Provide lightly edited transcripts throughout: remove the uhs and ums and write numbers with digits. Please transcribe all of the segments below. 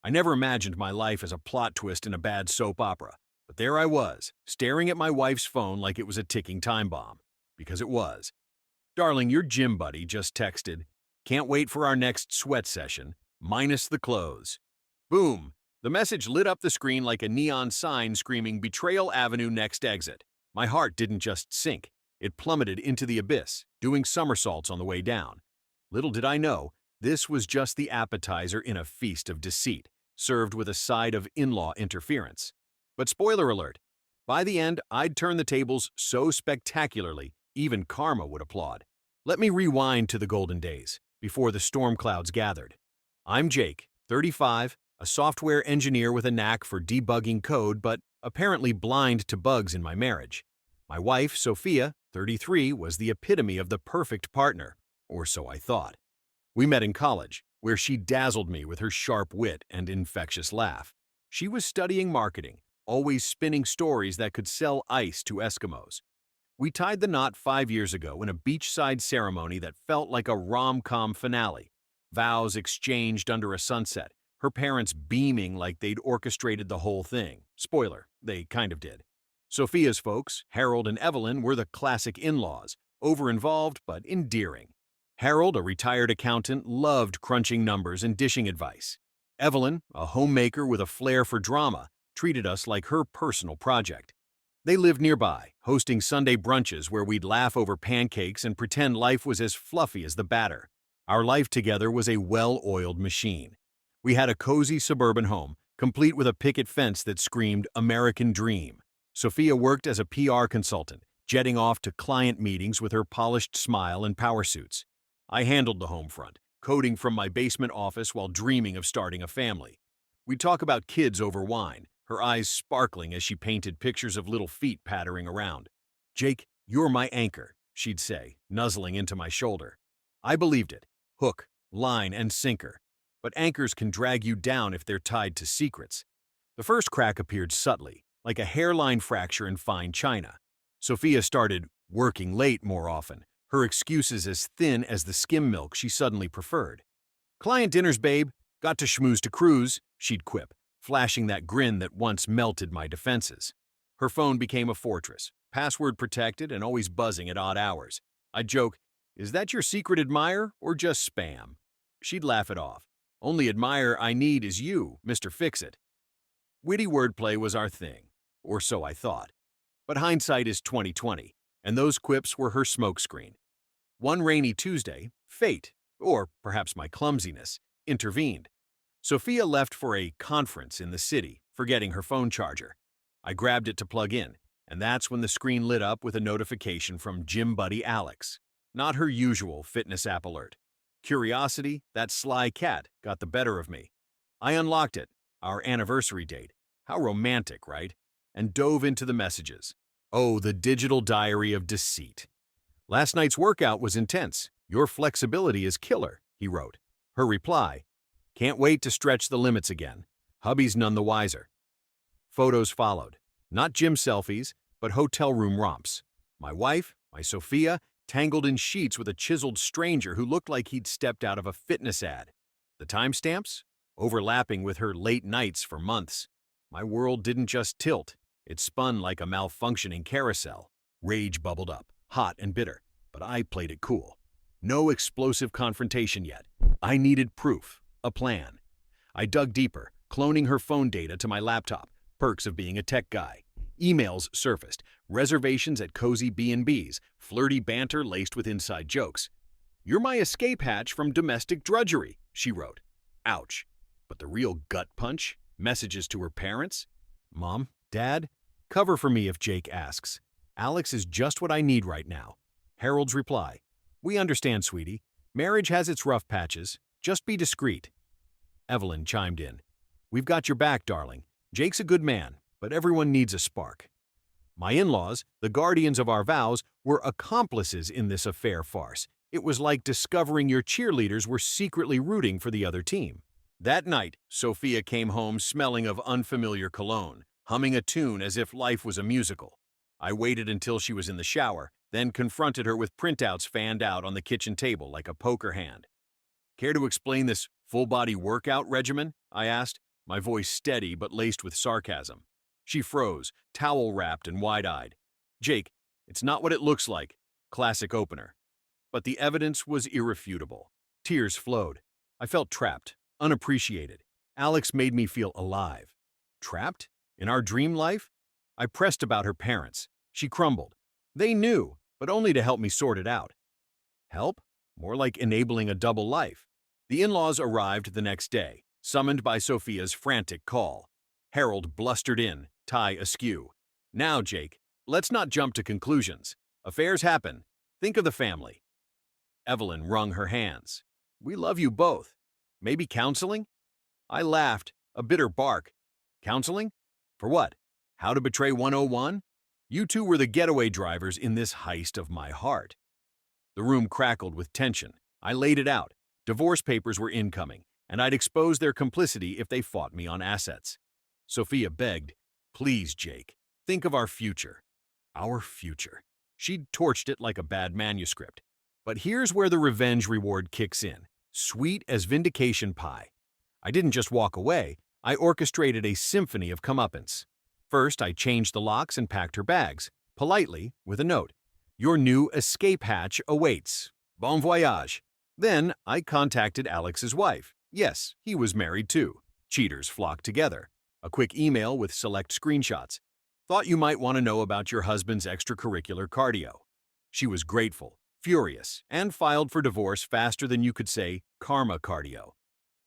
I never imagined my life as a plot twist in a bad soap opera, but there I was, staring at my wife's phone like it was a ticking time bomb. Because it was. Darling, your gym buddy just texted, "Can't wait for our next sweat session, minus the clothes." Boom! The message lit up the screen like a neon sign screaming Betrayal Avenue next exit. My heart didn't just sink, it plummeted into the abyss, doing somersaults on the way down. Little did I know, this was just the appetizer in a feast of deceit, served with a side of in-law interference. But spoiler alert, by the end, I'd turned the tables so spectacularly, even karma would applaud. Let me rewind to the golden days, before the storm clouds gathered. I'm Jake, 35, a software engineer with a knack for debugging code but apparently blind to bugs in my marriage. My wife, Sophia, 33, was the epitome of the perfect partner, or so I thought. We met in college, where she dazzled me with her sharp wit and infectious laugh. She was studying marketing, always spinning stories that could sell ice to Eskimos. We tied the knot 5 years ago in a beachside ceremony that felt like a rom-com finale. Vows exchanged under a sunset, her parents beaming like they'd orchestrated the whole thing. Spoiler, they kind of did. Sophia's folks, Harold and Evelyn, were the classic in-laws, over-involved but endearing. Harold, a retired accountant, loved crunching numbers and dishing advice. Evelyn, a homemaker with a flair for drama, treated us like her personal project. They lived nearby, hosting Sunday brunches where we'd laugh over pancakes and pretend life was as fluffy as the batter. Our life together was a well-oiled machine. We had a cozy suburban home, complete with a picket fence that screamed American Dream. Sophia worked as a PR consultant, jetting off to client meetings with her polished smile and power suits. I handled the home front, coding from my basement office while dreaming of starting a family. We'd talk about kids over wine, her eyes sparkling as she painted pictures of little feet pattering around. "Jake, you're my anchor," she'd say, nuzzling into my shoulder. I believed it. Hook, line, and sinker. But anchors can drag you down if they're tied to secrets. The first crack appeared subtly, like a hairline fracture in fine china. Sophia started working late more often, her excuses as thin as the skim milk she suddenly preferred. "Client dinners, babe. Got to schmooze to cruise," she'd quip, flashing that grin that once melted my defenses. Her phone became a fortress, password protected and always buzzing at odd hours. I'd joke, "Is that your secret admirer or just spam?" She'd laugh it off. "Only admirer I need is you, Mr. Fix-It." Witty wordplay was our thing, or so I thought. But hindsight is 20/20, and those quips were her smokescreen. One rainy Tuesday, fate, or perhaps my clumsiness, intervened. Sophia left for a conference in the city, forgetting her phone charger. I grabbed it to plug in, and that's when the screen lit up with a notification from gym buddy Alex. Not her usual fitness app alert. Curiosity, that sly cat, got the better of me. I unlocked it, our anniversary date. How romantic, right? And dove into the messages. Oh, the digital diary of deceit. "Last night's workout was intense. Your flexibility is killer," he wrote. Her reply, "Can't wait to stretch the limits again. Hubby's none the wiser." Photos followed. Not gym selfies, but hotel room romps. My wife, my Sophia, tangled in sheets with a chiseled stranger who looked like he'd stepped out of a fitness ad. The timestamps? Overlapping with her late nights for months. My world didn't just tilt. It spun like a malfunctioning carousel. Rage bubbled up, hot and bitter, but I played it cool. No explosive confrontation yet. I needed proof, a plan. I dug deeper, cloning her phone data to my laptop, perks of being a tech guy. Emails surfaced, reservations at cozy B&Bs, flirty banter laced with inside jokes. "You're my escape hatch from domestic drudgery," she wrote. Ouch. But the real gut punch? Messages to her parents? "Mom, Dad, cover for me if Jake asks. Alex is just what I need right now." Harold's reply, "We understand, sweetie. Marriage has its rough patches. Just be discreet." Evelyn chimed in, "We've got your back, darling. Jake's a good man, but everyone needs a spark." My in-laws, the guardians of our vows, were accomplices in this affair farce. It was like discovering your cheerleaders were secretly rooting for the other team. That night, Sophia came home smelling of unfamiliar cologne, humming a tune as if life was a musical. I waited until she was in the shower, then confronted her with printouts fanned out on the kitchen table like a poker hand. "Care to explain this full-body workout regimen?" I asked. my voice steady but laced with sarcasm. She froze, towel-wrapped and wide-eyed. Jake, it's not what it looks like. Classic opener. But the evidence was irrefutable. Tears flowed. I felt trapped, unappreciated. Alex made me feel alive. Trapped? In our dream life? I pressed about her parents. She crumbled. They knew, but only to help me sort it out. Help? More like enabling a double life. The in-laws arrived the next day, summoned by Sophia's frantic call. Harold blustered in, tie askew. Now, Jake, let's not jump to conclusions. Affairs happen. Think of the family. Evelyn wrung her hands. We love you both. Maybe counseling? I laughed, a bitter bark. Counseling? For what? How to betray 101? You two were the getaway drivers in this heist of my heart. The room crackled with tension. I laid it out. Divorce papers were incoming, and I'd expose their complicity if they fought me on assets. Sophia begged, please, Jake, think of our future. Our future. She'd torched it like a bad manuscript. But here's where the revenge reward kicks in, sweet as vindication pie. I didn't just walk away, I orchestrated a symphony of comeuppance. First, I changed the locks and packed her bags, politely, with a note. Your new escape hatch awaits. Bon voyage. Then, I contacted Alex's wife. Yes, he was married too. Cheaters flocked together. A quick email with select screenshots. Thought you might want to know about your husband's extracurricular cardio. She was grateful, furious, and filed for divorce faster than you could say karma cardio.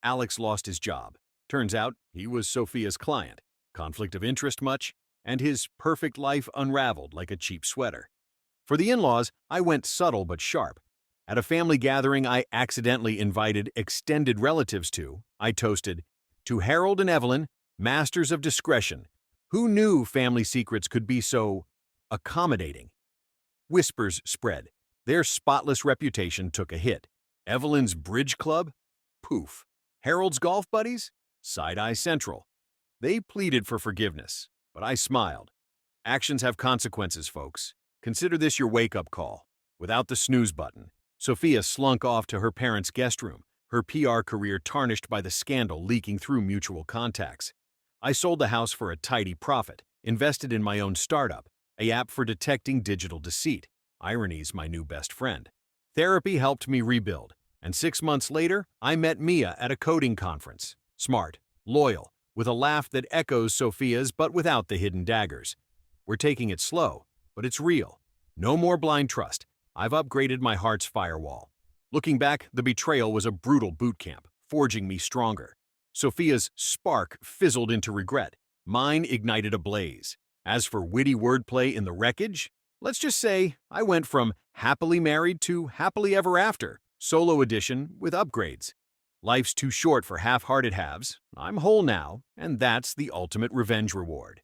Alex lost his job. Turns out he was Sophia's client. Conflict of interest much? And his perfect life unraveled like a cheap sweater. For the in-laws, I went subtle but sharp. At a family gathering I accidentally invited extended relatives to, I toasted, to Harold and Evelyn, masters of discretion. Who knew family secrets could be so accommodating? Whispers spread. Their spotless reputation took a hit. Evelyn's bridge club? Poof. Harold's golf buddies? Side-eye central. They pleaded for forgiveness, but I smiled. Actions have consequences, folks. Consider this your wake-up call. Without the snooze button, Sophia slunk off to her parents' guest room, her PR career tarnished by the scandal leaking through mutual contacts. I sold the house for a tidy profit, invested in my own startup, an app for detecting digital deceit. Irony's my new best friend. Therapy helped me rebuild, and 6 months later, I met Mia at a coding conference. Smart, loyal, with a laugh that echoes Sophia's but without the hidden daggers. We're taking it slow, but it's real. No more blind trust. I've upgraded my heart's firewall. Looking back, the betrayal was a brutal boot camp, forging me stronger. Sophia's spark fizzled into regret. Mine ignited a blaze. As for witty wordplay in the wreckage, let's just say I went from happily married to happily ever after, solo edition with upgrades. Life's too short for half-hearted halves. I'm whole now, and that's the ultimate revenge reward.